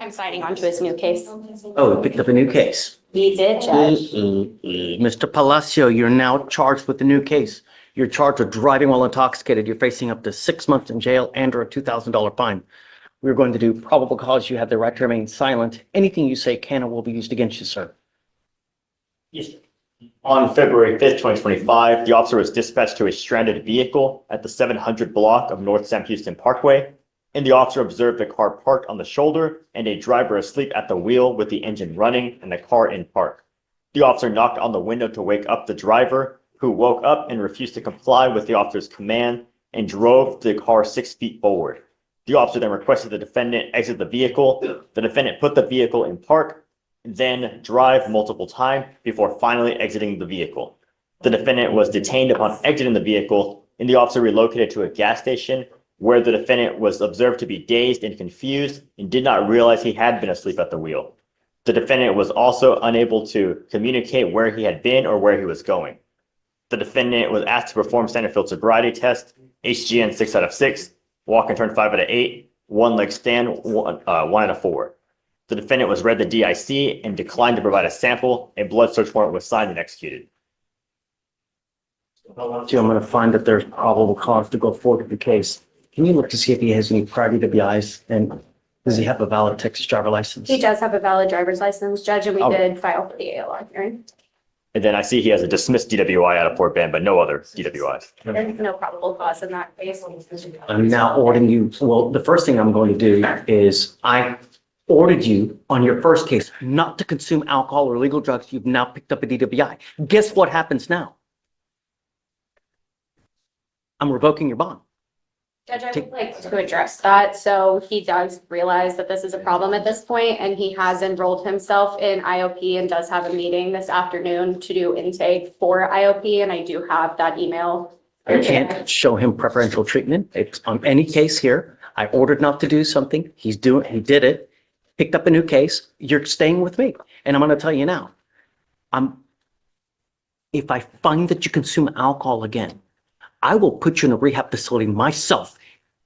I'm signing on to his new case. Oh, he picked up a new case. He did, Judge. Mr. Palacio, you're now charged with a new case. You're charged with driving while intoxicated. You're facing up to 6 months in jail and or a $2,000 fine. We're going to do probable cause. You have the right to remain silent. Anything you say can or will be used against you, sir. Yes. On February 5th, 2025, the officer was dispatched to a stranded vehicle at the 700 block of North Sam Houston Parkway, and the officer observed the car parked on the shoulder and a driver asleep at the wheel with the engine running and the car in park. The officer knocked on the window to wake up the driver, who woke up and refused to comply with the officer's command and drove the car 6 feet forward. The officer then requested the defendant exit the vehicle. The defendant put the vehicle in park, then drive multiple times before finally exiting the vehicle. The defendant was detained upon exiting the vehicle, and the officer relocated to a gas station where the defendant was observed to be dazed and confused and did not realize he had been asleep at the wheel. The defendant was also unable to communicate where he had been or where he was going. The defendant was asked to perform standard field sobriety test, HGN 6 out of 6, walk and turn 5 out of 8, one leg stand 1 out of 4. The defendant was read the DIC and declined to provide a sample. A blood search warrant was signed and executed. I'm going to find that there's probable cause to go forward with the case. Can you look to see if he has any prior DWIs, and does he have a valid Texas driver license? He does have a valid driver's license, Judge, and we Oh. did file for the ALR hearing. And then I see he has a dismissed DWI out of Fort Bend, but no other DWIs. There's no probable cause in that case. I'm now ordering you, well, the first thing I'm going to do is I ordered you on your first case not to consume alcohol or illegal drugs. You've now picked up a DWI. Guess what happens now? I'm revoking your bond. Judge, I would like to address that. So he does realize that this is a problem at this point, and he has enrolled himself in IOP and does have a meeting this afternoon to do intake for IOP, and I do have that email. I can't show him preferential treatment. It's on any case here. I ordered not to do something. He did it, picked up a new case. You're staying with me. And I'm going to tell you now, if I find that you consume alcohol again, I will put you in a rehab facility myself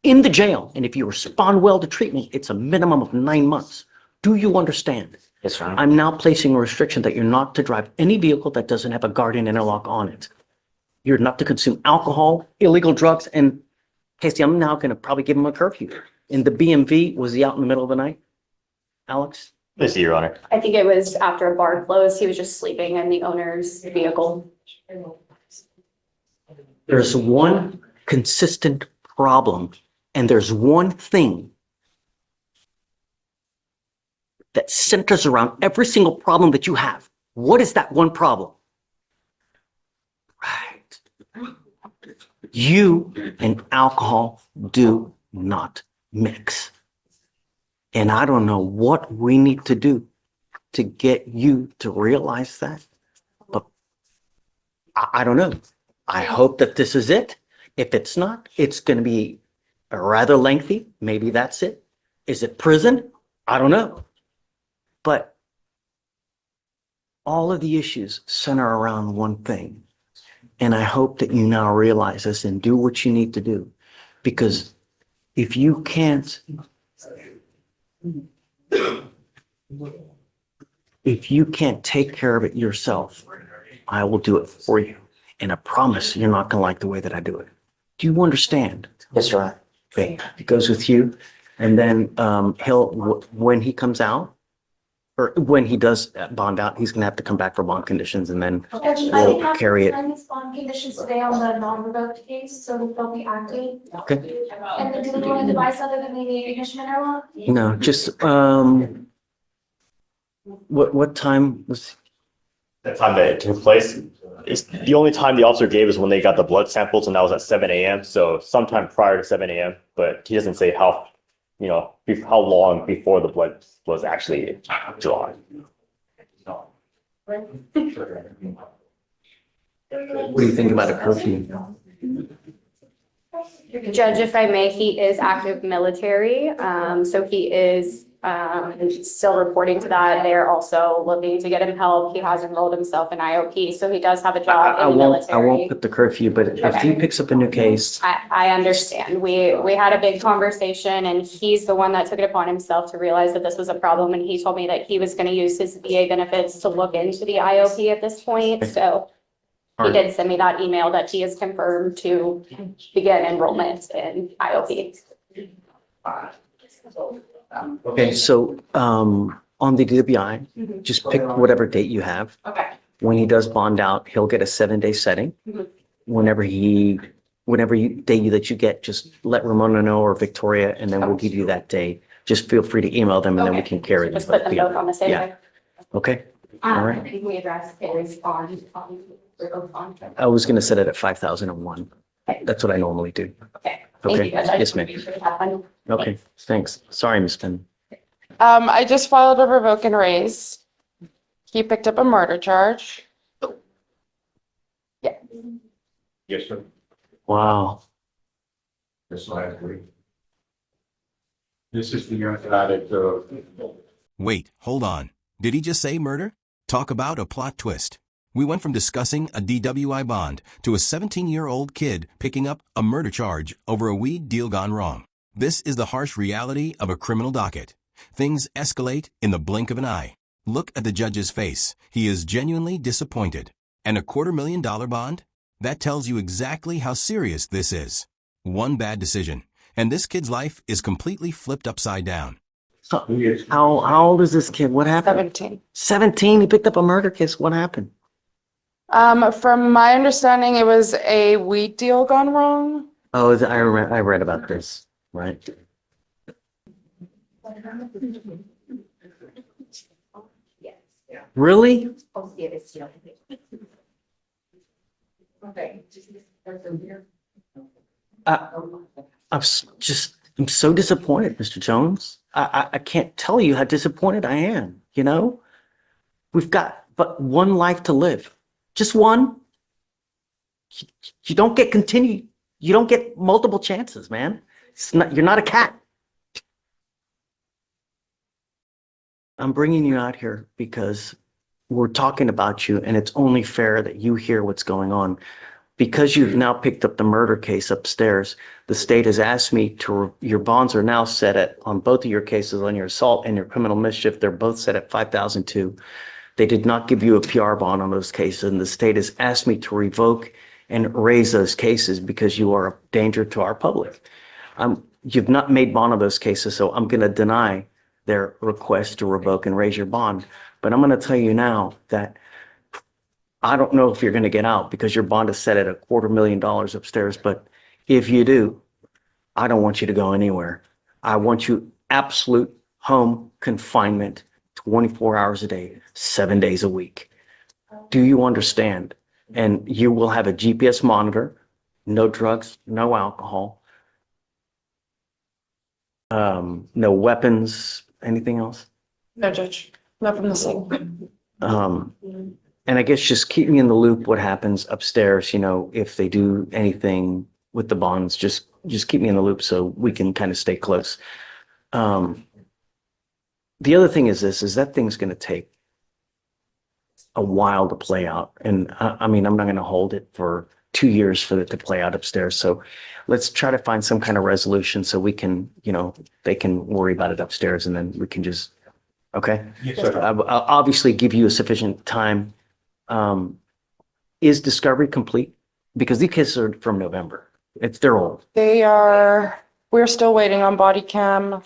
in the jail. And if you respond well to treatment, it's a minimum of 9 months. Do you understand? Yes, sir. I'm now placing a restriction that you're not to drive any vehicle that doesn't have a guardian interlock on it. You're not to consume alcohol, illegal drugs, and Casey, I'm now going to probably give him a curfew. In the BMV, was he out in the middle of the night? Alex? Let's see, Your Honor. I think it was after a bar closed. He was just sleeping in the owner's vehicle. There's one consistent problem, and there's one thing that centers around every single problem that you have. What is that one problem? Right. You and alcohol do not mix. And I don't know what we need to do to get you to realize that, but I don't know. I hope that this is it. If it's not, it's going to be rather lengthy. Maybe that's it. Is it prison? I don't know. But all of the issues center around one thing. And I hope that you now realize this and do what you need to do. Because if you can't take care of it yourself, I will do it for you. And I promise you're not going to like the way that I do it. Do you understand? Yes, sir. Okay, it goes with you. And then when he comes out, or when he does bond out, he's going to have to come back for bond conditions, and then we'll carry it. His bond conditions today on the non-revoked case, so they'll be active. Okay. And then do we want a device other than the ignition interlock? No, just, what time was, That time that it took place, it's the only time the officer gave is when they got the blood samples, and that was at 7 a.m. So sometime prior to 7 a.m. But he doesn't say how long before the blood was actually drawn. what do you think about a curfew? Judge, if I may, he is active military. So he is Still reporting to that. They're also looking to get him help. He has enrolled himself in IOP, so he does have a job I in the won't military. put the curfew, but if he Okay. picks up a new case, I understand. We had a big conversation and he's the one that took it upon himself to realize that this was a problem. And he told me that he was going to use his VA benefits to look into the IOP at this point. So all he right. did send me that email that he is confirmed to begin enrollment in IOP. Okay, so on the DWI, just pick whatever date you have. Okay. When he does bond out, he'll get a 7-day setting. Mhm. Whenever day that you get, just let Ramona know or Victoria, and then we'll give you that day. Just feel free to email them and then we Okay. can carry them. Just put them both on the same Yeah. day. Okay, all right. I think we addressed his on. I was gonna set it at 5,001. That's what I normally do. Okay. Thank Okay, you, Judge. I yes, just ma'am. wanted to be sure to have fun. Okay, thanks. Sorry, Ms. Finn. I just filed a revoke and raise. He picked up a murder charge. Yes, sir. Wow. Yes, I agree. This is the undecided, Wait, hold on. Did he just say murder? Talk about a plot twist. We went from discussing a DWI bond to a 17-year-old kid picking up a murder charge over a weed deal gone wrong. This is the harsh reality of a criminal docket. Things escalate in the blink of an eye. Look at the judge's face. He is genuinely disappointed. And a $250,000 bond? That tells you exactly how serious this is. One bad decision, and this kid's life is completely flipped upside down. So, how old is this kid? What happened? 17. 17. He picked up a murder case. What happened? From my understanding, it was a weed deal gone wrong. Oh, I read about this, right? Really? I'm so disappointed, Mr. Jones. I can't tell you how disappointed I am, you know? We've got but one life to live. Just one. You don't get continued. You don't get multiple chances, man. You're not a cat. I'm bringing you out here because we're talking about you, and it's only fair that you hear what's going on. Because you've now picked up the murder case upstairs, the state has asked me to, your bonds are now set at, on both of your cases, on your assault and your criminal mischief, they're both set at 5,002. They did not give you a PR bond on those cases, and the state has asked me to revoke and raise those cases because you are a danger to our public. You've not made bond on those cases, so I'm going to deny their request to revoke and raise your bond. But I'm going to tell you now that I don't know if you're going to get out because your bond is set at $250,000 upstairs. But if you do, I don't want you to go anywhere. I want you absolute home confinement, 24 hours a day, 7 days a week. Do you understand? And you will have a GPS monitor, no drugs, no alcohol, no weapons, anything else? No, Judge. Not from the scene. And I guess just keep me in the loop what happens upstairs, you know, if they do anything with the bonds, just keep me in the loop so we can kind of stay close. The other thing is that thing's going to take a while to play out. And I mean, I'm not going to hold it for 2 years for it to play out upstairs. So let's try to find some kind of resolution so we can, you know, they can worry about it upstairs and then we can just, okay? yes, sir. I'll obviously give you a sufficient time. Is discovery complete? Because these cases are from November. They're old. We're still waiting on body cam,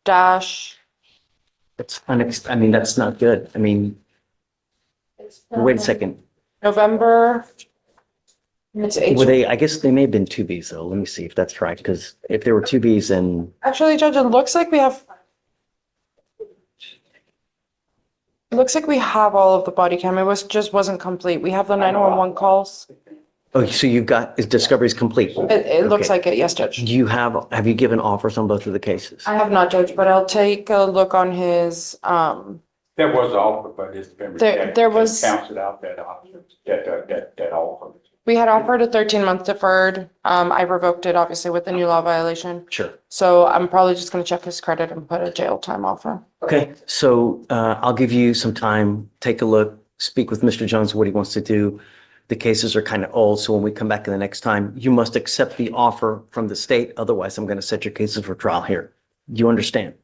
dash. I mean, that's not good. I mean, wait a second. November. It's I guess they may have been 2Bs though. Let me see if that's right. Because if there were 2Bs, then Actually, Judge, it looks like we have. It looks like we have all of the body cam. It wasn't complete. We have the 911 calls. oh, so you've got discovery's complete. It looks Okay. like it, yes, Judge. Do you have you given offers on both of the cases? I have not, Judge, but I'll take a look on his, There was an offer, but it's been There rejected. was- They canceled out that offer, that offer. We had offered a 13-month deferred. I revoked it obviously with the new law violation. Sure. So I'm probably just gonna check his credit and put a jail time offer. Okay, so I'll give you some time, take a look, speak with Mr. Jones, what he wants to do. The cases are kind of old, so when we come back in the next time, you must accept the offer from the state. Otherwise, I'm going to set your cases for trial here. You understand?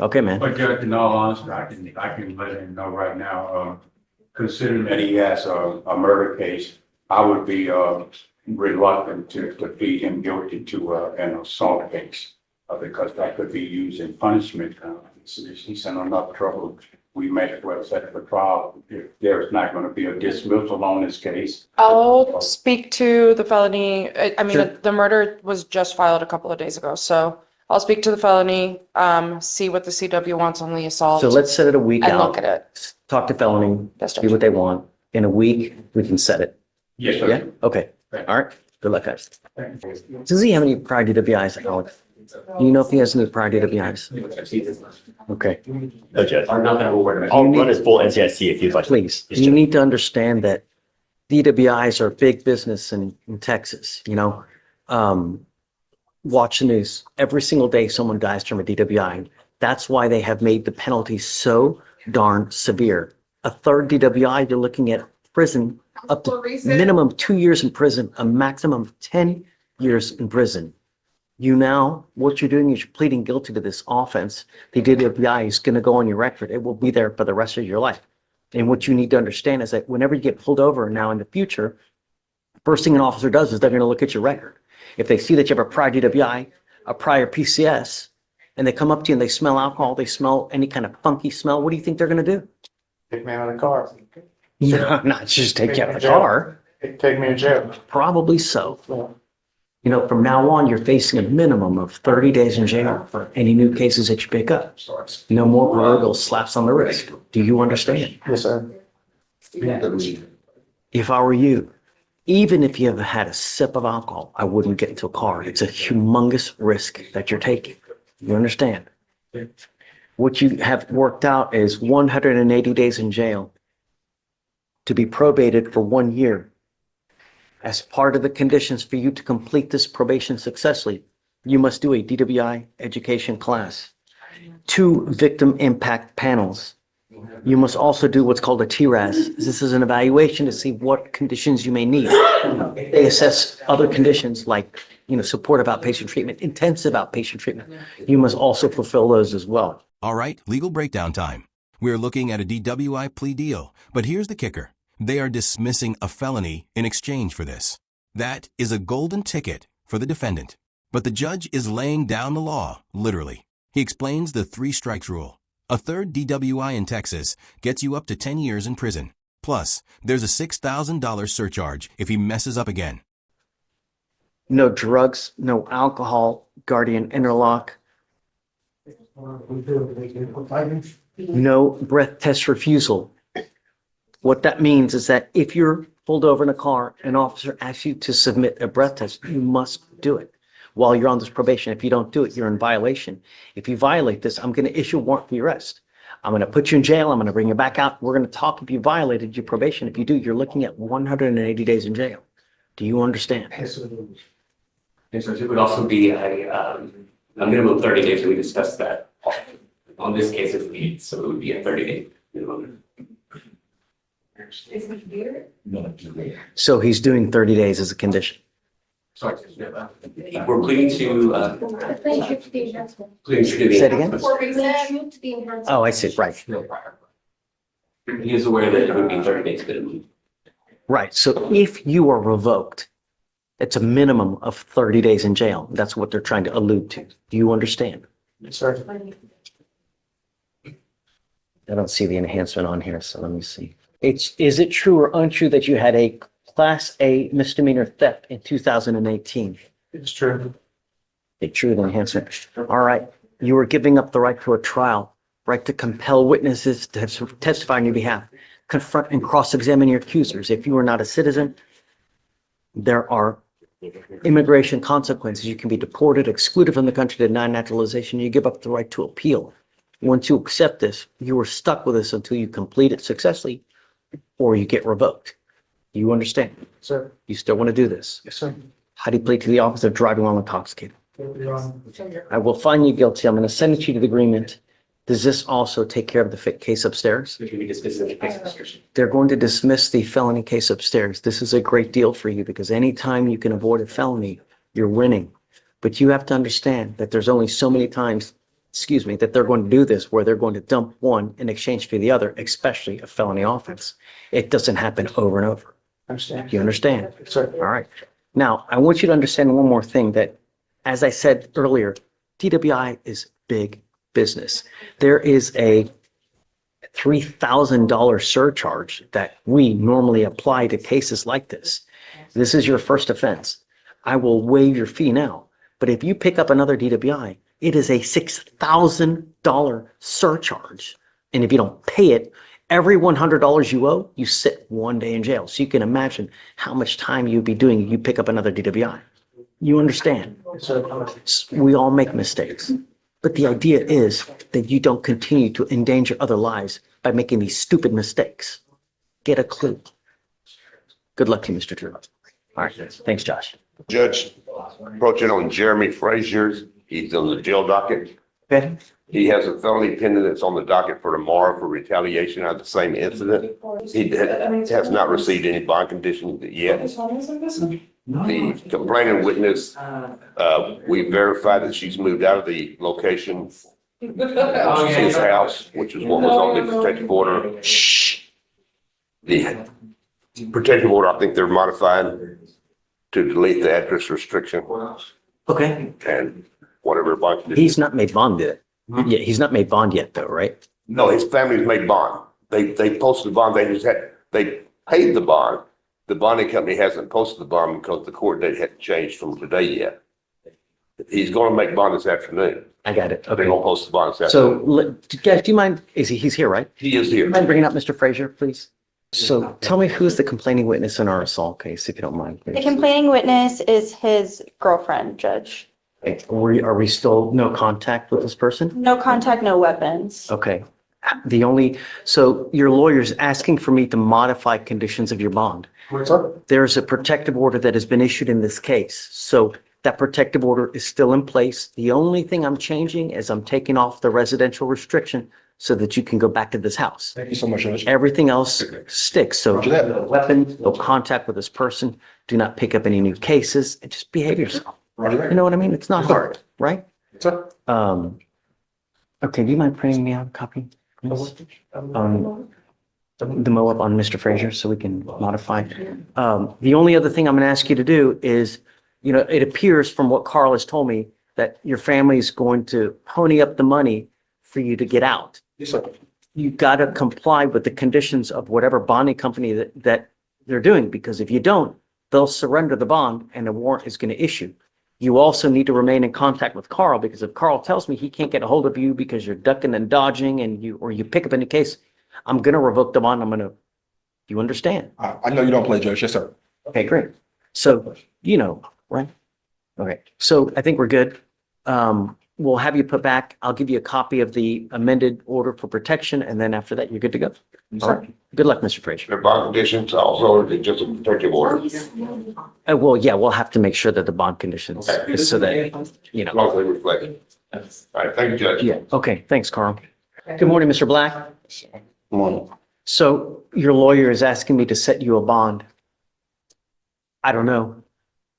Okay, man. But Judge, in all honesty, I can let him know right now, considering that he has a murder case, I would be reluctant to plead him guilty to an assault case because that could be used in punishment. He's in enough trouble. We may as well set for trial if there's not going to be a dismissal on this case. I'll speak to the felony. I mean, Sure. the murder was just filed a couple of days ago, so I'll speak to the felony, see what the CW wants on the assault. So let's set it a week And look out. at it. Talk to felony, Yes, see Judge. what they want. In a week, we can set it. Yes, Yeah? sir. Okay. Right. All right. Good luck, guys. Does he have any prior DWIs, Alex? Do you know if he has any prior DWIs? Okay. No, Judge. Or not that we're aware of. I'll run his full NCIC if you'd like. Please, Yes, you Judge. need to understand that DWIs are big business in Texas, you know? Watch the news. Every single day, someone dies from a DWI. That's why they have made the penalty so darn severe. A third DWI, you're looking at prison up to minimum 2 years in prison, a maximum of 10 years in prison. What you're doing is you're pleading guilty to this offense. The DWI is going to go on your record. It will be there for the rest of your life. And what you need to understand is that whenever you get pulled over now in the future, first thing an officer does is they're going to look at your record. If they see that you have a prior DWI, a prior PCS, and they come up to you and they smell alcohol, they smell any kind of funky smell, what do you think they're going to do? Take me out of the car. No, not just take you out of the car. Take me to jail. Probably so. You know, from now on, you're facing a minimum of 30 days in jail for any new cases that you pick up. No more proverbial slaps on the wrist. Do you understand? Yes, sir. If I were you, even if you have had a sip of alcohol, I wouldn't get into a car. It's a humongous risk that you're taking. You understand? What you have worked out is 180 days in jail to be probated for 1 year. As part of the conditions for you to complete this probation successfully, you must do a DWI education class, 2 victim impact panels. You must also do what's called a TRAS. This is an evaluation to see what conditions you may need. They assess other conditions like, supportive outpatient treatment, intensive outpatient treatment. You must also fulfill those as well. All right, legal breakdown time. We're looking at a DWI plea deal, but here's the kicker. They are dismissing a felony in exchange for this. That is a golden ticket for the defendant. But the judge is laying down the law, literally. He explains the 3 strikes rule. A third DWI in Texas gets you up to 10 years in prison. Plus, there's a $6,000 surcharge if he messes up again. No drugs, no alcohol, guardian interlock, no breath test refusal. What that means is that if you're pulled over in a car, an officer asks you to submit a breath test, you must do it while you're on this probation. If you don't do it, you're in violation. If you violate this, I'm going to issue a warrant for your arrest. I'm going to put you in jail. I'm going to bring you back out. We're going to talk if you violated your probation. If you do, you're looking at 180 days in jail. Do you understand? And so it would also be a minimum of 30 days, and we discussed that. On this case, so it would be a 30-day minimum. So he's doing 30 days as a condition. Sorry, we're pleading to, pleading to do the. Say it again? enhancement. Oh, I see. Right. No prior. He is aware that it would be 30 days minimum. Right. So if you are revoked, it's a minimum of 30 days in jail. That's what they're trying to allude to. Do you understand? Yes, sir. I don't see the enhancement on here, so let me see. Is it true or untrue that you had a Class A misdemeanor theft in 2018? It's true. A true enhancement. All right. You were giving up the right to a trial, right to compel witnesses to testify on your behalf, confront and cross-examine your accusers. If you are not a citizen, there are immigration consequences. You can be deported, excluded from the country, denied naturalization. You give up the right to appeal. Once you accept this, you are stuck with this until you complete it successfully or you get revoked. You understand? Sir. You still want to do this? Yes, sir. How do you plead to the office of driving while intoxicated? I will find you guilty. I'm going to send it to you to the agreement. Does this also take care of the case upstairs? We can be dismissed in the case description. They're going to dismiss the felony case upstairs. This is a great deal for you because anytime you can avoid a felony, you're winning. But you have to understand that there's only so many times, that they're going to do this where they're going to dump one in exchange for the other, especially a felony offense. It doesn't happen over and over. Understand? You understand? Sir. All right. Now, I want you to understand one more thing that, as I said earlier, DWI is big business. There is a $3,000 surcharge that we normally apply to cases like this. This is your first offense. I will waive your fee now. But if you pick up another DWI, it is a $6,000 surcharge. And if you don't pay it, every $100 you owe, you sit 1 day in jail. So you can imagine how much time you'd be doing if you pick up another DWI. You understand? We all make mistakes. But the idea is that you don't continue to endanger other lives by making these stupid mistakes. Get a clue. Good luck to you, Mr. Drew. All right. Thanks, Josh. Judge, approaching on Jeremy Frazier's, he's on the jail docket. Okay. He has a felony pending that's on the docket for tomorrow for retaliation of the same incident. He has not received any bond conditions yet. The complaining witness, we verified that she's moved out of the location, his house, which is what was on the protective order. The protective order, I think they're modifying to delete the address restriction Okay. and whatever bond conditions. He's not made bond yet. Yeah, he's not made bond yet though, right? No, his family's made bond. They posted the bond. They paid the bond. The bonding company hasn't posted the bond because the court date hadn't changed from today yet. He's going to make bond this afternoon. I got it. They're Okay. going to post the bond this So, afternoon. guys, do you mind, he's here, right? He is here. Mind bringing up Mr. Frazier, please? So tell me who's the complaining witness in our assault case, if you don't mind. The please. complaining witness is his girlfriend, Judge. Okay. Are we still no contact with this person? No contact, no weapons. Okay. So your lawyer's asking for me to modify conditions of your bond. What's up? There's a protective order that has been issued in this case. So that protective order is still in place. The only thing I'm changing is I'm taking off the residential restriction so that you can go back to this house. Thank you so much, Judge. Everything else sticks. So Roger that. no weapons, no contact with this person. Do not pick up any new cases and just behave yourself. Roger that. You know what I mean? It's not hard, right? What's up? Okay, do you mind printing me out a copy? please? The MOAB on Mr. Frazier so we can modify. The only other thing I'm gonna ask you to do is, it appears from what Carl has told me that your family is going to pony up the money for you to get out. Yes, sir. You gotta comply with the conditions of whatever bonding company that they're doing, because if you don't, they'll surrender the bond and a warrant is gonna issue. You also need to remain in contact with Carl, because if Carl tells me he can't get a hold of you because you're ducking and dodging and you pick up any case, I'm gonna revoke the bond. You understand? I know you don't play, Judge. Yes, sir. Okay, great. So, right? Okay, so I think we're good. We'll have you put back. I'll give you a copy of the amended order for protection, and then after that, you're good to go. All right. Good luck, Mr. Frazier. The bond conditions also, or just a protective order. Well, yeah, we'll have to make sure that the bond conditions, is so that, As long as they reflect it. All right, thank you, Judge. yeah, okay, thanks, Carl. Good morning, Mr. Black. Morning. So your lawyer is asking me to set you a bond. I don't know.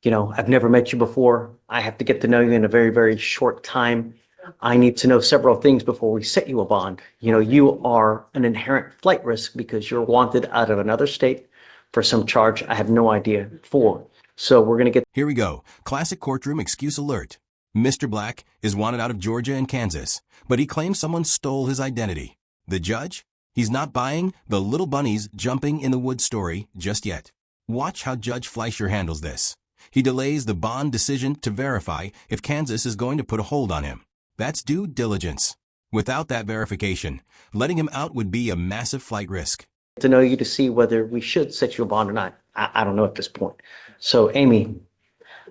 I've never met you before. I have to get to know you in a very, very short time. I need to know several things before we set you a bond. You are an inherent flight risk because you're wanted out of another state for some charge I have no idea for. So we're going to get. Here we go. Classic courtroom excuse alert. Mr. Black is wanted out of Georgia and Kansas, but he claims someone stole his identity. The judge? He's not buying the little bunnies jumping in the woods story just yet. Watch how Judge Fleischer handles this. He delays the bond decision to verify if Kansas is going to put a hold on him. That's due diligence. Without that verification, letting him out would be a massive flight risk. To know you to see whether we should set you a bond or not. I don't know at this point. So Amy,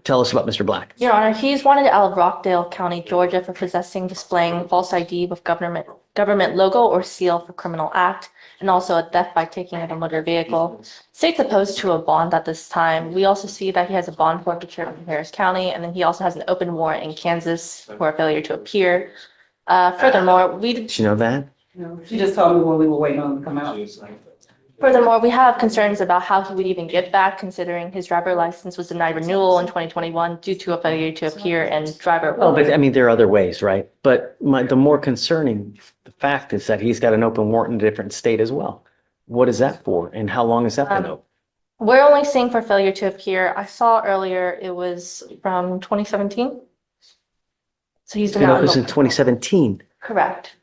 tell us about Mr. Black. Your Honor, he's wanted out of Rockdale County, Georgia for possessing, displaying false ID with government government logo or seal for criminal act, and also a theft by taking of a motor vehicle. State's opposed to a bond at this time. We also see that he has a bond forfeiture in Harris County, and then he also has an open warrant in Kansas for a failure to appear. Furthermore, Did you know that? She just told me when we were waiting on him to come out. we have concerns about how he would even get back, considering his driver license was denied renewal in 2021 due to a failure to appear and driver. Oh, but I mean, there are other ways, right? But the more concerning the fact is that he's got an open warrant in a different state as well. What is that for? And how long has that been open? We're only seeing for failure to appear. I saw earlier it was from 2017. So he's been And out. it was in 2017. Correct.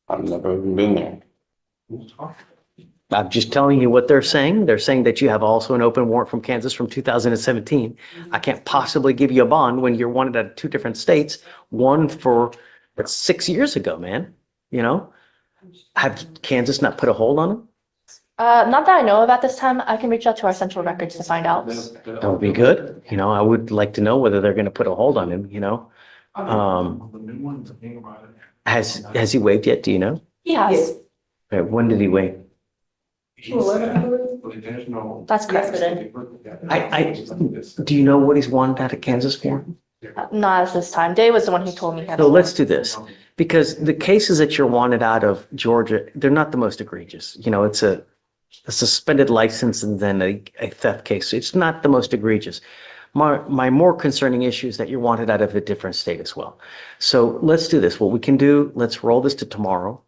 I've never even been there. I'm just telling you what they're saying. They're saying that you have also an open warrant from Kansas from 2017. I can't possibly give you a bond when you're wanted at two different states, one for 6 years ago, man. You know, have Kansas not put a hold on him? Not that I know of at this time. I can reach out to our central records to find out. That would be good. You know, I would like to know whether they're going to put a hold on him, you know. Has he waived yet? Do you know? He has. Okay, when did he waive? That's correct. Then. Do you know what he's wanted out of Kansas for? Not at this time. Dave was the one who told me. So let's do this, because the cases that you're wanted out of Georgia, they're not the most egregious. You know, it's a suspended license and then a theft case. It's not the most egregious. My more concerning issue is that you're wanted out of a different state as well. So let's do this. What we can do, let's roll this to tomorrow.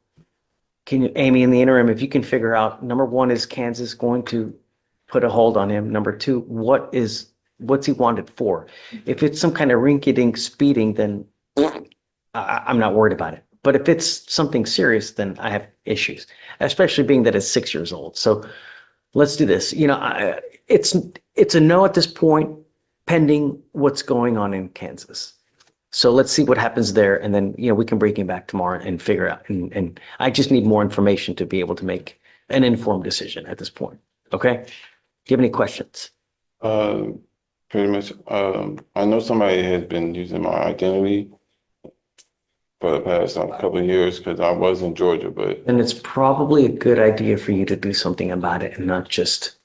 Can you, Amy, in the interim, if you can figure out, number one, is Kansas going to put a hold on him? Number two, what's he wanted for? If it's some kind of rinky-dink speeding, then I'm not worried about it. But if it's something serious, then I have issues, especially being that it's 6 years old. So let's do this. You know, it's a no at this point, pending what's going on in Kansas. So let's see what happens there. And then, you know, we can bring him back tomorrow and figure out. And I just need more information to be able to make an informed decision at this point. Okay? Do you have any questions? Pretty much. I know somebody has been using my identity for the past couple of years because I was in Georgia, but. And it's probably a good idea for you to do something about it and not just,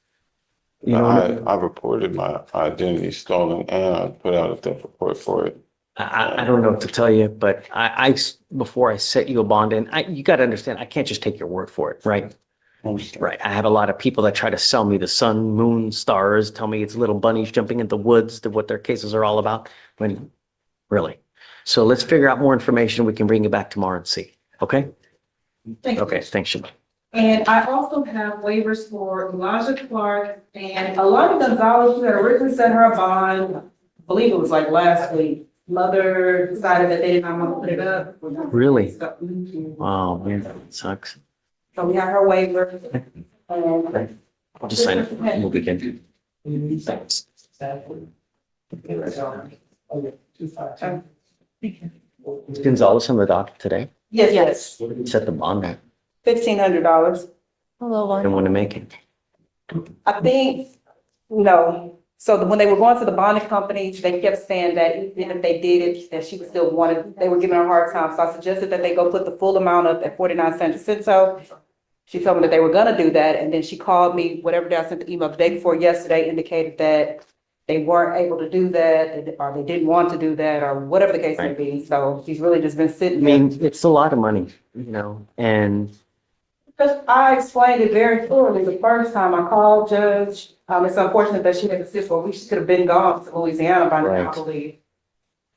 you know. I reported my identity stolen and I put out a theft report for it. I don't know what to tell you, but I before I set you a bond, and you got to understand, I can't just take your word for it, right? Right. I have a lot of people that try to sell me the sun, moon, stars, tell me it's little bunnies jumping in the woods, to what their cases are all about, when really. So let's figure out more information. We can bring you back tomorrow and see. Okay? Okay. Thanks, Shabbat. And I also have waivers for Elijah Clark and Alana Gonzalez, who had originally set her a bond, I believe it was like last week. Mother decided that they did not want to put it up. Really? So, Oh, man, that sucks. so we have her waiver. And I'll just sign it. We'll begin. Thanks. Gonzalez on the dock today. yes, Set the bond at. $1,500. Hello, Didn't want to make it. I think, no. So when they were going to the bonding companies, they kept saying that even if they did it, that she would still want it. They were giving her a hard time. So I suggested that they go put the full amount up at 49 cents a cento. She told me that they were gonna do that. And then she called me, whatever day I sent the email the day before yesterday, indicated that they weren't able to do that, or they didn't want to do that, or whatever the case may be. So she's really just been I sitting there. mean, it's a lot of money, you know, and Because I explained it very clearly the first time I called Judge. It's unfortunate that she had to sit for a week. She could have been gone to Louisiana by now, I Right. believe.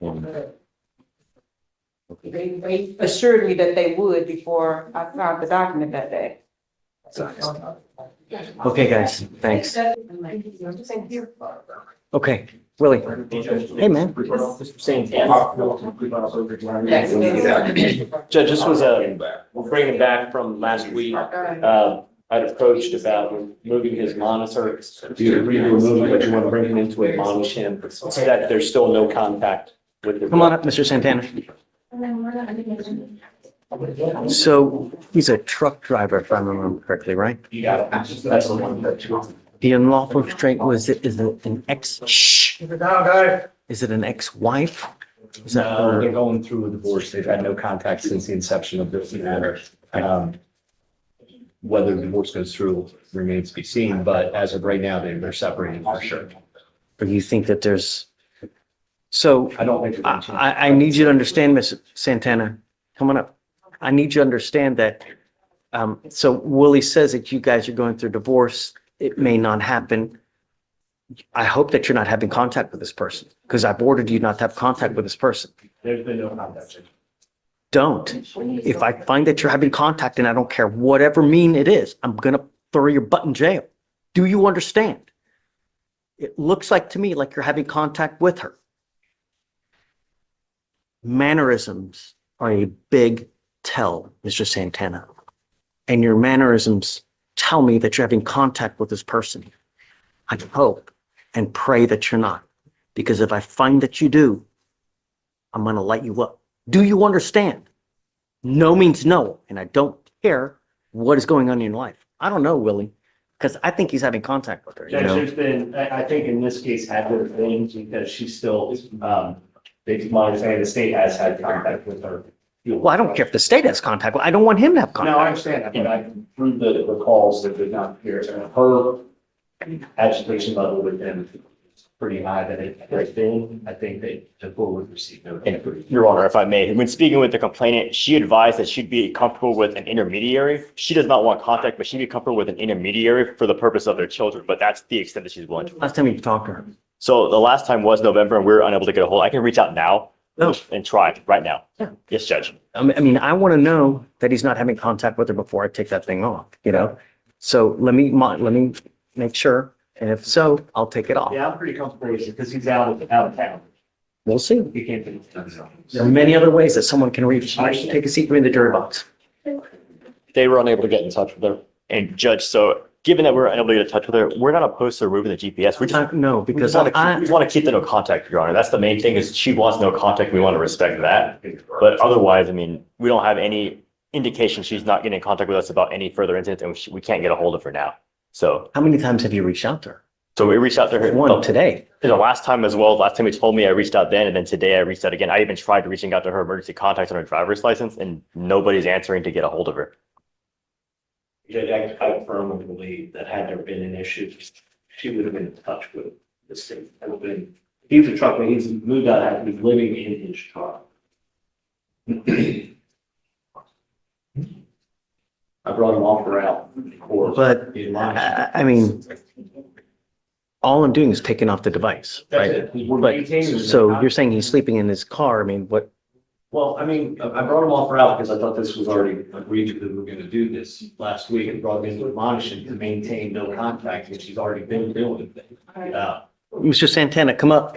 um, They assured me that they would before I signed the document that day. okay, guys, thanks. Okay, Willie. Hey, man. Judge, this was we'll bring it back from last week. I'd approached about moving his monitor. You agree to remove it, but you want to bring him in to admonish him so that there's still no contact with the. Come on up, Mr. Santana. So he's a truck driver, if I remember correctly, right? You got it. That's the one that you. The unlawful restraint is it an ex? Shh. Is it an ex-wife Is that No, her- they're going through a divorce. They've had no contact since the inception of this matter. Whether the divorce goes through remains to be seen, but as of right now, they're separated for sure. Or you think that there's, so I don't think. they're gonna change. I need you to understand, Miss Santana, come on up. I need you to understand that, so Willie says that you guys are going through divorce. It may not happen. I hope that you're not having contact with this person because I've ordered you not to have contact with this person. There's been no contact. Don't. If I find that you're having contact and I don't care whatever mean it is, I'm going to throw your butt in jail. Do you understand? It looks like to me like you're having contact with her. Mannerisms are a big tell, Mr. Santana. And your mannerisms tell me that you're having contact with this person. I hope and pray that you're not. Because if I find that you do, I'm going to light you up. Do you understand? No means no. And I don't care what is going on in your life. I don't know, Willie, because I think he's having contact with her. You Judge, know? there's been, I think in this case, had there been, because she's still, based on my understanding, the state has had contact with her. Well, I don't care if the state has contact. I don't want him to have contact. No, I understand that, but I, through the calls that did not appear, her agitation level with them is pretty high that it has been. I think they would receive no. Your Honor, if I may, when speaking with the complainant, she advised that she'd be comfortable with an intermediary. She does not want contact, but she'd be comfortable with an intermediary for the purpose of their children, but that's the extent that she's willing to. Last time you talked to her. So the last time was November and we were unable to get a hold. I can reach out now No. and try right now. Yeah. Yes, Judge. I mean, I want to know that he's not having contact with her before I take that thing off, you know? So let me make sure. And if so, I'll take it off. Yeah, I'm pretty comfortable with it because he's out of town. We'll see. He can't do it. There are many other ways that someone can reach. Take a seat, you're in the jury box. They were unable to get in touch with her. And Judge, so given that we're unable to get in touch with her, we're not opposed to removing the GPS. We just No, We because just want to keep the no contact, Your Honor. That's the main thing is she wants no contact. We want to respect that. But otherwise, I mean, we don't have any indication she's not getting in contact with us about any further incidents and we can't get a hold of her now. So, how many times have you reached out to her? so we reached out to her. One today. The last time as well, last time he told me I reached out then and then today I reached out again. I even tried reaching out to her emergency contacts on her driver's license and nobody's answering to get a hold of her. Judge, I firmly believe that had there been an issue, she would have been in touch with the state. That would have been, he's a trucker, he's moved out, he's living in his truck. I brought him off the route. Of course. But I mean, all I'm doing is taking off the device, That's right? it. We're But maintaining the so contact. you're saying he's sleeping in his car. I mean, what? Well, I mean, I brought him off route because I thought this was already agreed to, that we were gonna do this last week and brought him in to admonish him to maintain no contact, which he's already been doing. Mr. Santana, come up.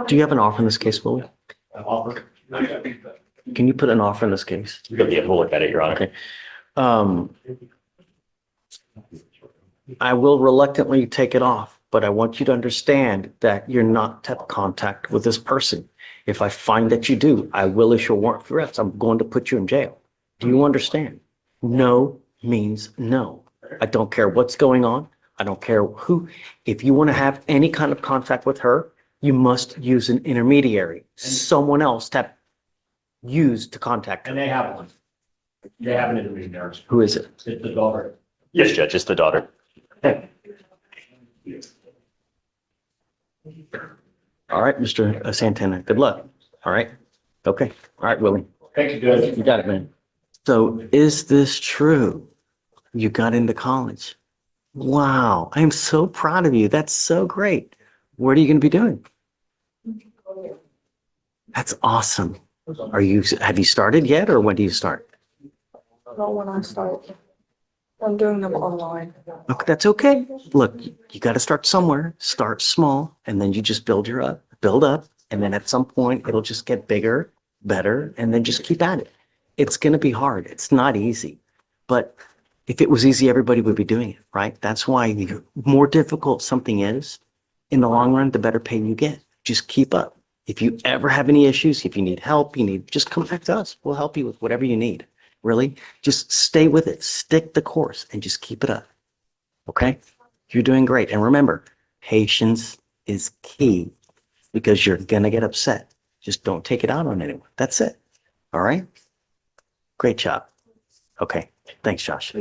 Do you have an offer in this case, Willie? Offer. Can you put an offer in this case? We'll look at it, Your Honor. Okay. I will reluctantly take it off, but I want you to understand that you're not to have contact with this person. If I find that you do, I will issue a warrant for arrest. I'm going to put you in jail. Do you understand? No means no. I don't care what's going on. I don't care who. If you want to have any kind of contact with her, you must use an intermediary, someone else to use to contact And her. they have one. They have an intermediary. Who is it? It's the daughter. Yes, Judge, it's the daughter. All right, Mr. Santana, good luck. All right. Okay. All right, Willie. Thank you, Judge. You got it, man. So is this true? You got into college. Wow. I'm so proud of you. That's so great. What are you going to be doing? That's awesome. Have you started yet or when do you start? Not when I start. I'm doing them online. Okay, that's okay. Look, you got to start somewhere. Start small and then you just build up. And then at some point it'll just get bigger, better, and then just keep at it. It's going to be hard. It's not easy. But if it was easy, everybody would be doing it, right? That's why the more difficult something is, in the long run, the better pay you get. Just keep up. If you ever have any issues, if you need help, just come back to us. We'll help you with whatever you need. Really, just stay with it. Stick the course and just keep it up. Okay? You're doing great. And remember, Patience is key because you're gonna get upset. Just don't take it out on anyone. That's it. All right? Great job. Okay, thanks, Josh.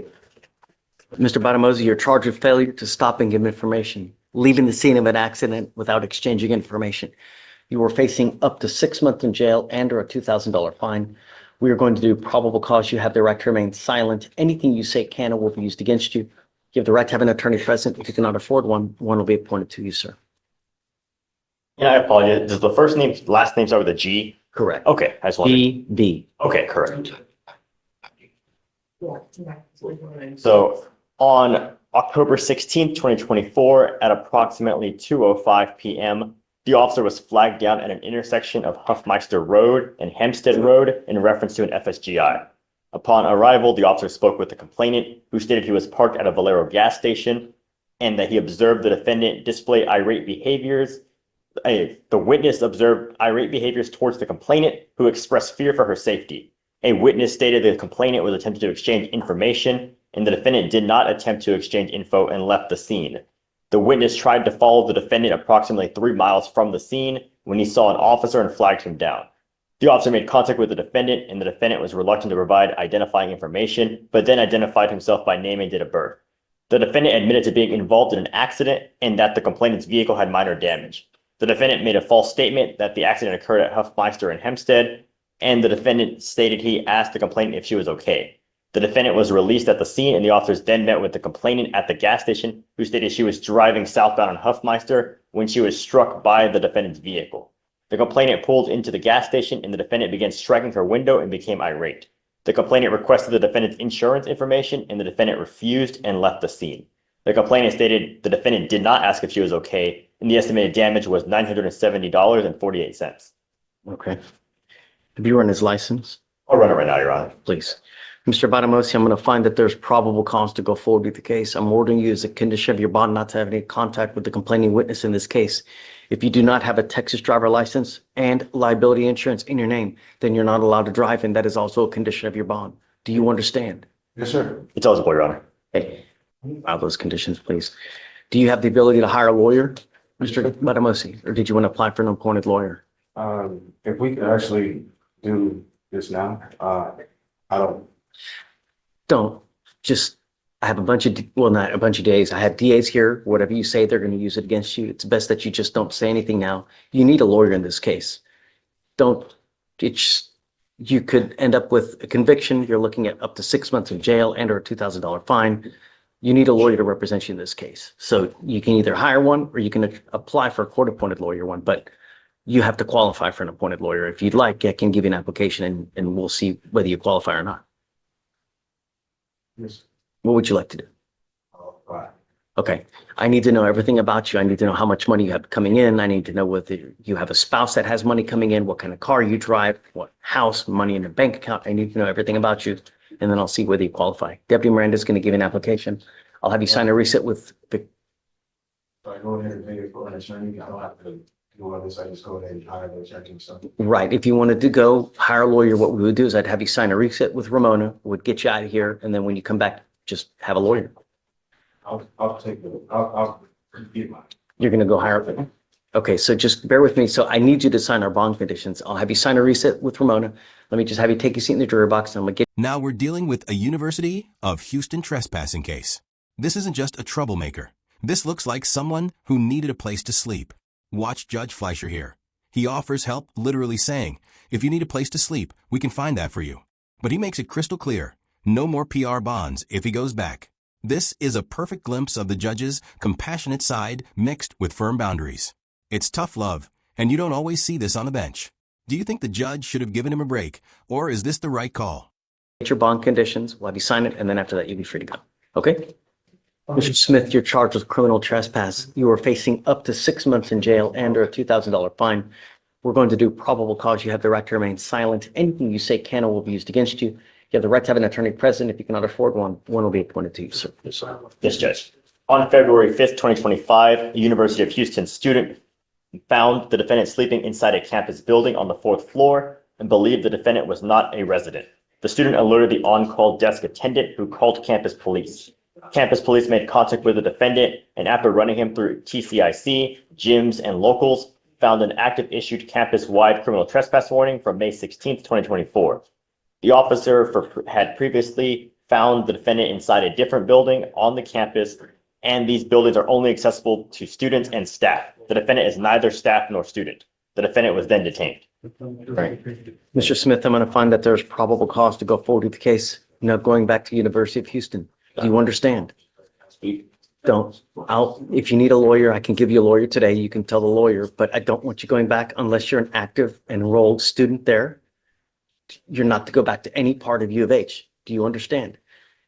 Mr. Badamosi, you're charged with failure to stop and give information, leaving the scene of an accident without exchanging information. You are facing up to 6 months in jail and or a $2,000 fine. We are going to do probable cause. You have the right to remain silent. Anything you say can or will be used against you. You have the right to have an attorney present. If you cannot afford one, one will be appointed to you, sir. And I apologize. Does the first name, last name start with a G? Correct. Okay, I just wanted. G.B. Okay, correct. So on October 16th, 2024, at approximately 2:05 p.m., the officer was flagged down at an intersection of Huffmeister Road and Hempstead Road in reference to an FSGI. Upon arrival, the officer spoke with the complainant, who stated he was parked at a Valero gas station and that he observed the defendant display irate behaviors. The witness observed irate behaviors towards the complainant, who expressed fear for her safety. A witness stated the complainant was attempting to exchange information, and the defendant did not attempt to exchange info and left the scene. The witness tried to follow the defendant approximately 3 miles from the scene when he saw an officer and flagged him down. The officer made contact with the defendant, and the defendant was reluctant to provide identifying information, but then identified himself by name and date of birth. The defendant admitted to being involved in an accident and that the complainant's vehicle had minor damage. The defendant made a false statement that the accident occurred at Huffmeister and Hempstead, and the defendant stated he asked the complainant if she was okay. The defendant was released at the scene, and the officers then met with the complainant at the gas station, who stated she was driving southbound on Huffmeister when she was struck by the defendant's vehicle. The complainant pulled into the gas station, and the defendant began striking her window and became irate. The complainant requested the defendant's insurance information, and the defendant refused and left the scene. The complainant stated the defendant did not ask if she was okay, and the estimated damage was $970.48. Okay. Have you run his license? I'll run it right now, Your Honor. Please. Mr. Badamosi, I'm going to find that there's probable cause to go forward with the case. I'm ordering you as a condition of your bond not to have any contact with the complaining witness in this case. If you do not have a Texas driver license and liability insurance in your name, then you're not allowed to drive, and that is also a condition of your bond. Do you understand? Yes, sir. It's eligible, Your Honor. Hey, file those conditions, please. Do you have the ability to hire a lawyer, Mr. Badamosi, or did you want to apply for an appointed lawyer? If we could actually do this now, I Don't. Just, I have a bunch of, well, not a bunch of days. I have DAs here. Whatever you say, they're going to use it against you. It's best that you just don't say anything now. You need a lawyer in this case. Don't, it's, you could end up with a conviction. You're looking at up to 6 months in jail and or a $2,000 fine. You need a lawyer to represent you in this case. So you can either hire one or you can apply for a court-appointed lawyer one, but you have to qualify for an appointed lawyer. If you'd like, I can give you an application and we'll see whether you qualify or not. Yes. What would you like to do? Okay. I need to know everything about you. I need to know how much money you have coming in. I need to know whether you have a spouse that has money coming in, what kind of car you drive, what house, money in a bank account. I need to know everything about you, and then I'll see whether you qualify. Deputy Miranda is going to give you an application. I'll have you sign a receipt with the. So I go ahead and pay for an attorney. I don't have to do all this. I just go ahead and hire the attorney. So Right. If you wanted to go hire a lawyer, what we would do is I'd have you sign a receipt with Ramona, would get you out of here, and then when you come back, just have a lawyer. I'll take the, I'll get mine. You're going to go hire a. Okay, so just bear with me. So I need you to sign our bond conditions. I'll have you sign a receipt with Ramona. Let me just have you take a seat in the juror box, and I'm going to get. Now we're dealing with a University of Houston trespassing case. This isn't just a troublemaker. This looks like someone who needed a place to sleep. Watch Judge Fleischer here. He offers help, literally saying, if you need a place to sleep, we can find that for you. But he makes it crystal clear, no more PR bonds if he goes back. This is a perfect glimpse of the judge's compassionate side mixed with firm boundaries. It's tough love, and you don't always see this on the bench. Do you think the judge should have given him a break, or is this the right call? Get your bond conditions. We'll have you sign it, and then after that, you'll be free to go. Okay? Mr. Smith, you're charged with criminal trespass. You are facing up to 6 months in jail and or a $2,000 fine. We're going to do probable cause. You have the right to remain silent. Anything you say can or will be used against you. You have the right to have an attorney present. If you cannot afford one, one will be appointed to you, sir. Yes, Judge. On February 5th, 2025, a University of Houston student found the defendant sleeping inside a campus building on the 4th floor and believed the defendant was not a resident. The student alerted the on-call desk attendant, who called campus police. Campus police made contact with the defendant and after running him through TCIC, gyms, and locals, found an active issued campus-wide criminal trespass warning from May 16th, 2024. The officer had previously found the defendant inside a different building on the campus, and these buildings are only accessible to students and staff. The defendant is neither staff nor student. The defendant was then detained. Right. Mr. Smith, I'm going to find that there's probable cause to go forward with the case. Now going back to University of Houston. Do you understand? Don't. If you need a lawyer, I can give you a lawyer today. You can tell the lawyer, but I don't want you going back unless you're an active enrolled student there. You're not to go back to any part of U of H. Do you understand?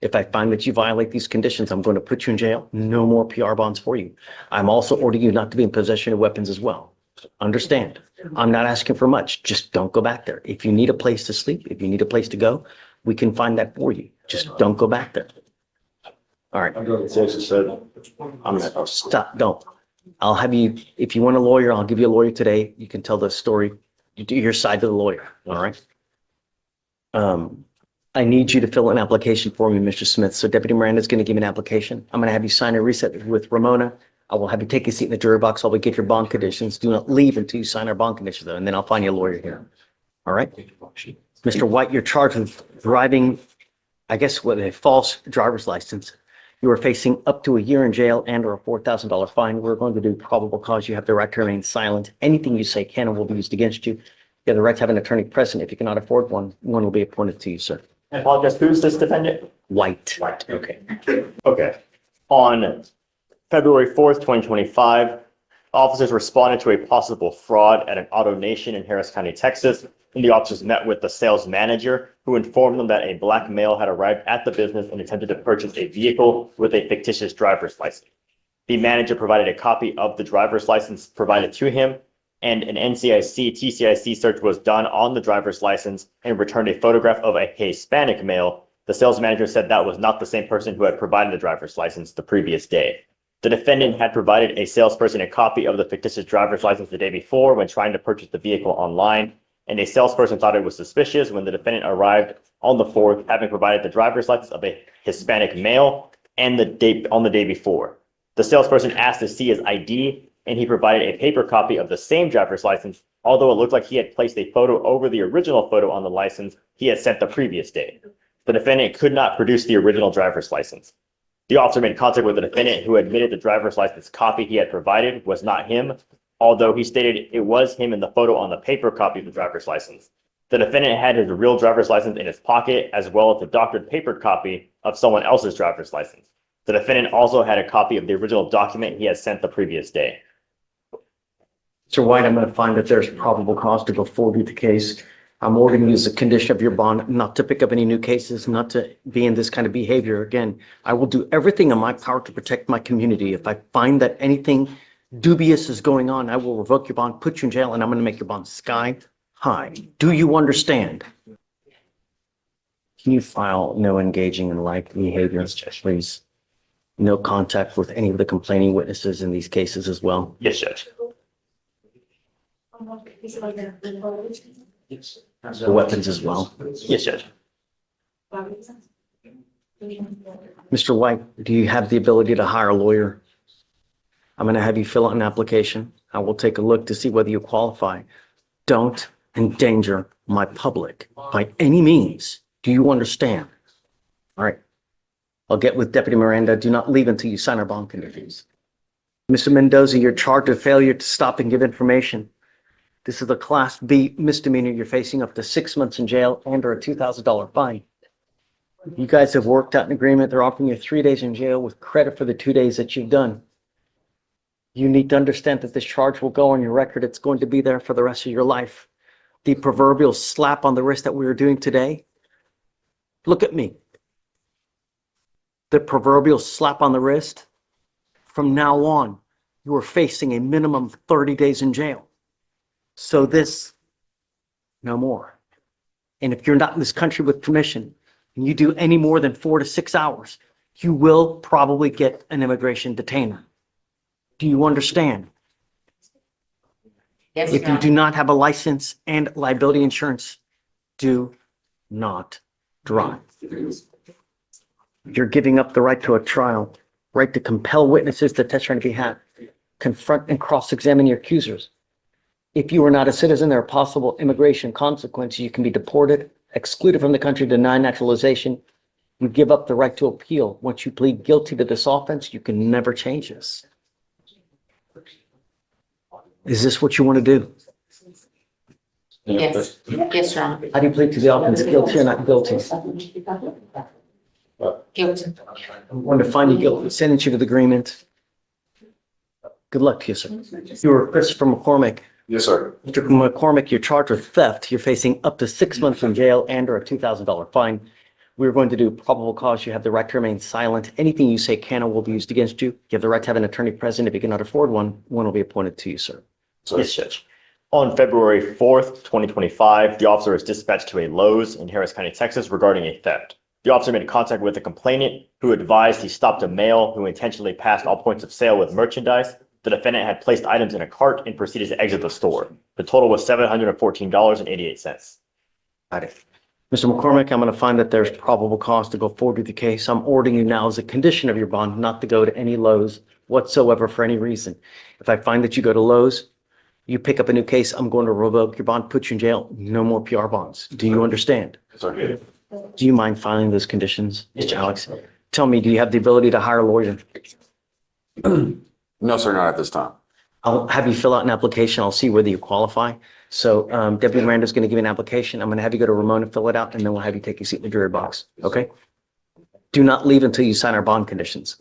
If I find that you violate these conditions, I'm going to put you in jail. No more PR bonds for you. I'm also ordering you not to be in possession of weapons as well. Understand? I'm not asking for much. Just don't go back there. If you need a place to sleep, if you need a place to go, we can find that for you. Just don't go back there. All right. I'm going to stop. Don't. I'll have you, if you want a lawyer, I'll give you a lawyer today. You can tell the story. You do your side to the lawyer. All right. I need you to fill an application for me, Mr. Smith. So Deputy Miranda is going to give me an application. I'm going to have you sign a reset with Ramona. I will have you take a seat in the jury box while we get your bond conditions. Do not leave until you sign our bond conditions, though, and then I'll find you a lawyer here. All right. Mr. White, you're charged with driving, I guess, with a false driver's license. You are facing up to a year in jail and or a $4,000 fine. We're going to do probable cause. You have the right to remain silent. Anything you say can and will be used against you. You have the right to have an attorney present. If you cannot afford one, one will be appointed to you, sir. I apologize. Who's this defendant? White. White. Okay. Okay. On February 4th, 2025, officers responded to a possible fraud at an AutoNation in Harris County, Texas. And the officers met with the sales manager who informed them that a black male had arrived at the business and attempted to purchase a vehicle with a fictitious driver's license. The manager provided a copy of the driver's license provided to him, and an NCIC TCIC search was done on the driver's license and returned a photograph of a Hispanic male. The sales manager said that was not the same person who had provided the driver's license the previous day. The defendant had provided a salesperson a copy of the fictitious driver's license the day before when trying to purchase the vehicle online, and a salesperson thought it was suspicious when the defendant arrived on the 4th, having provided the driver's license of a Hispanic male and on the day before. The salesperson asked to see his ID, and he provided a paper copy of the same driver's license, although it looked like he had placed a photo over the original photo on the license he had sent the previous day. The defendant could not produce the original driver's license. The officer made contact with the defendant, who admitted the driver's license copy he had provided was not him, although he stated it was him in the photo on the paper copy of the driver's license. The defendant had his real driver's license in his pocket, as well as the doctored paper copy of someone else's driver's license. The defendant also had a copy of the original document he had sent the previous day. Mr. White, I'm going to find that there's probable cause to go forward with the case. I'm ordering you as a condition of your bond not to pick up any new cases, not to be in this kind of behavior again. I will do everything in my power to protect my community. If I find that anything dubious is going on, I will revoke your bond, put you in jail, and I'm going to make your bond sky high. Do you understand? Can you file no engaging in like behavior, please? No contact with any of the complaining witnesses in these cases as well? Yes, Judge. Yes. The weapons as well? Yes, Judge. Mr. White, do you have the ability to hire a lawyer? I'm going to have you fill out an application. I will take a look to see whether you qualify. Don't endanger my public by any means. Do you understand? All right. I'll get with Deputy Miranda. Do not leave until you sign our bond conditions. Mr. Mendoza, you're charged with failure to stop and give information. This is a Class B misdemeanor. You're facing up to 6 months in jail and or a $2,000 fine. You guys have worked out an agreement. They're offering you 3 days in jail with credit for the 2 days that you've done. You need to understand that this charge will go on your record. It's going to be there for the rest of your life. The proverbial slap on the wrist that we were doing today. Look at me. The proverbial slap on the wrist. From now on, you are facing a minimum of 30 days in jail. So this, no more. And if you're not in this country with permission, and you do any more than 4 to 6 hours, you will probably get an immigration detainer. Do you understand? Yes, If you do not have a license and liability insurance, do not drive. You're giving up the right to a trial, right to compel witnesses to testify on your behalf, confront and cross-examine your accusers. If you are not a citizen, there are possible immigration consequences. You can be deported, excluded from the country, denied naturalization. You give up the right to appeal. Once you plead guilty to this offense, you can never change this. Is this what you want to do? Yes, yes, Your Honor. How do you plead to the offense, guilty or not guilty? Guilty. I'm going to find you guilty, sentence you to the agreement. Good luck to you, sir. You were Christopher McCormick. Yes, sir. Mr. McCormick, you're charged with theft. You're facing up to 6 months in jail and or a $2,000 fine. We're going to do probable cause. You have the right to remain silent. Anything you say can or will be used against you. You have the right to have an attorney present. If you cannot afford one, one will be appointed to you, sir. Yes, Judge. On February 4th, 2025, the officer was dispatched to a Lowe's in Harris County, Texas regarding a theft. The officer made contact with the complainant, who advised he stopped a male who intentionally passed all points of sale with merchandise. The defendant had placed items in a cart and proceeded to exit the store. The total was $714.88. Got it. Mr. McCormick, I'm going to find that there's probable cause to go forward with the case. I'm ordering you now as a condition of your bond not to go to any Lowe's whatsoever for any reason. If I find that you go to Lowe's, you pick up a new case, I'm going to revoke your bond, put you in jail. No more PR bonds. Do you understand? Sir. Do you mind filing those conditions, Alex? Tell me, do you have the ability to hire a lawyer? No, sir, not at this time. I'll have you fill out an application. I'll see whether you qualify. So Deputy Miranda's going to give you an application. I'm going to have you go to Ramona, fill it out, and then we'll have you take a seat in the jury box. Okay? Do not leave until you sign our bond conditions.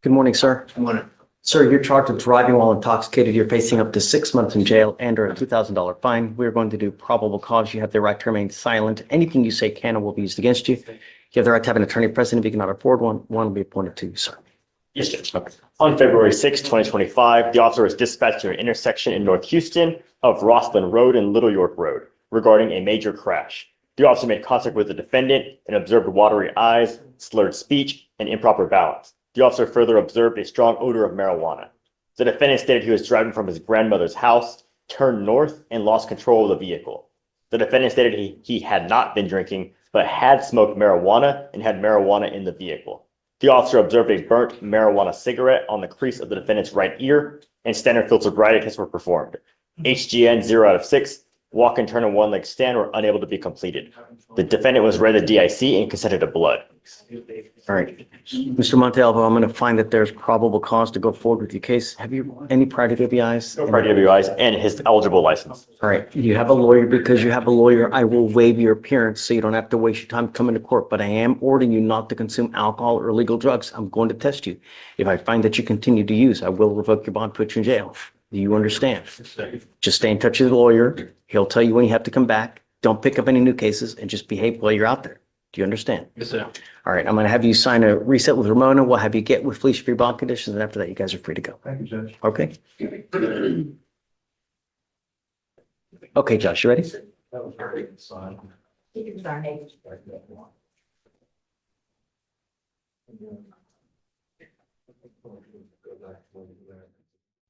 Good morning, sir. Good morning. Sir, you're charged with driving while intoxicated. You're facing up to 6 months in jail and or a $2,000 fine. We're going to do probable cause. You have the right to remain silent. Anything you say can or will be used against you. You have the right to have an attorney present. If you cannot afford one, one will be appointed to you, sir. Yes, Judge. Okay. On February 6th, 2025, the officer was dispatched to an intersection in North Houston of Roslyn Road and Little York Road regarding a major crash. The officer made contact with the defendant and observed watery eyes, slurred speech, and improper balance. The officer further observed a strong odor of marijuana. The defendant stated he was driving from his grandmother's house, turned north, and lost control of the vehicle. The defendant stated he had not been drinking, but had smoked marijuana and had marijuana in the vehicle. The officer observed a burnt marijuana cigarette on the crease of the defendant's right ear, and standard field sobriety tests were performed. HGN 0 out of 6, walk and turn and one leg stand were unable to be completed. The defendant was read the DIC and consented to blood. All right. Mr. Montalvo, I'm going to find that there's probable cause to go forward with your case. Have you any prior DWIs? No prior DWIs and his eligible license. All right. You have a lawyer. Because you have a lawyer, I will waive your appearance so you don't have to waste your time coming to court. But I am ordering you not to consume alcohol or illegal drugs. I'm going to test you. If I find that you continue to use, I will revoke your bond, put you in jail. Do you understand? Just stay in touch with the lawyer. He'll tell you when you have to come back. Don't pick up any new cases and just behave while you're out there. Do you understand? Yes, sir. All right. I'm going to have you sign a reset with Ramona. We'll have you get with Fleischer for your bond conditions. And after that, you guys are free to go. Thank you, Judge. Okay. Okay, Josh, you ready?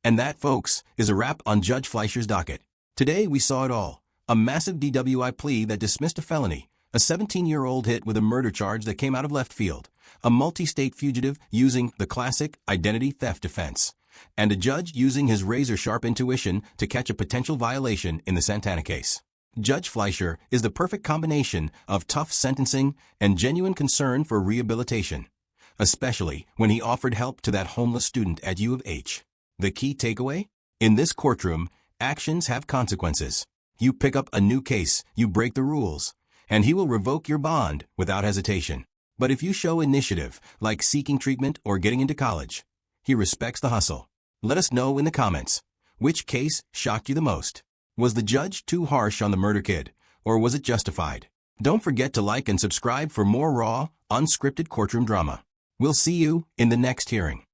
And that, folks, is a wrap on Judge Fleischer's docket. Today, we saw it all. A massive DWI plea that dismissed a felony, a 17-year-old hit with a murder charge that came out of left field, a multi-state fugitive using the classic identity theft defense, and a judge using his razor-sharp intuition to catch a potential violation in the Santana case. Judge Fleischer is the perfect combination of tough sentencing and genuine concern for rehabilitation, especially when he offered help to that homeless student at U of H. The key takeaway? In this courtroom, actions have consequences. You pick up a new case, you break the rules, and he will revoke your bond without hesitation. But if you show initiative, like seeking treatment or getting into college, he respects the hustle. Let us know in the comments. Which case shocked you the most? Was the judge too harsh on the murder kid, or was it justified? Don't forget to like and subscribe for more raw, unscripted courtroom drama. We'll see you in the next hearing.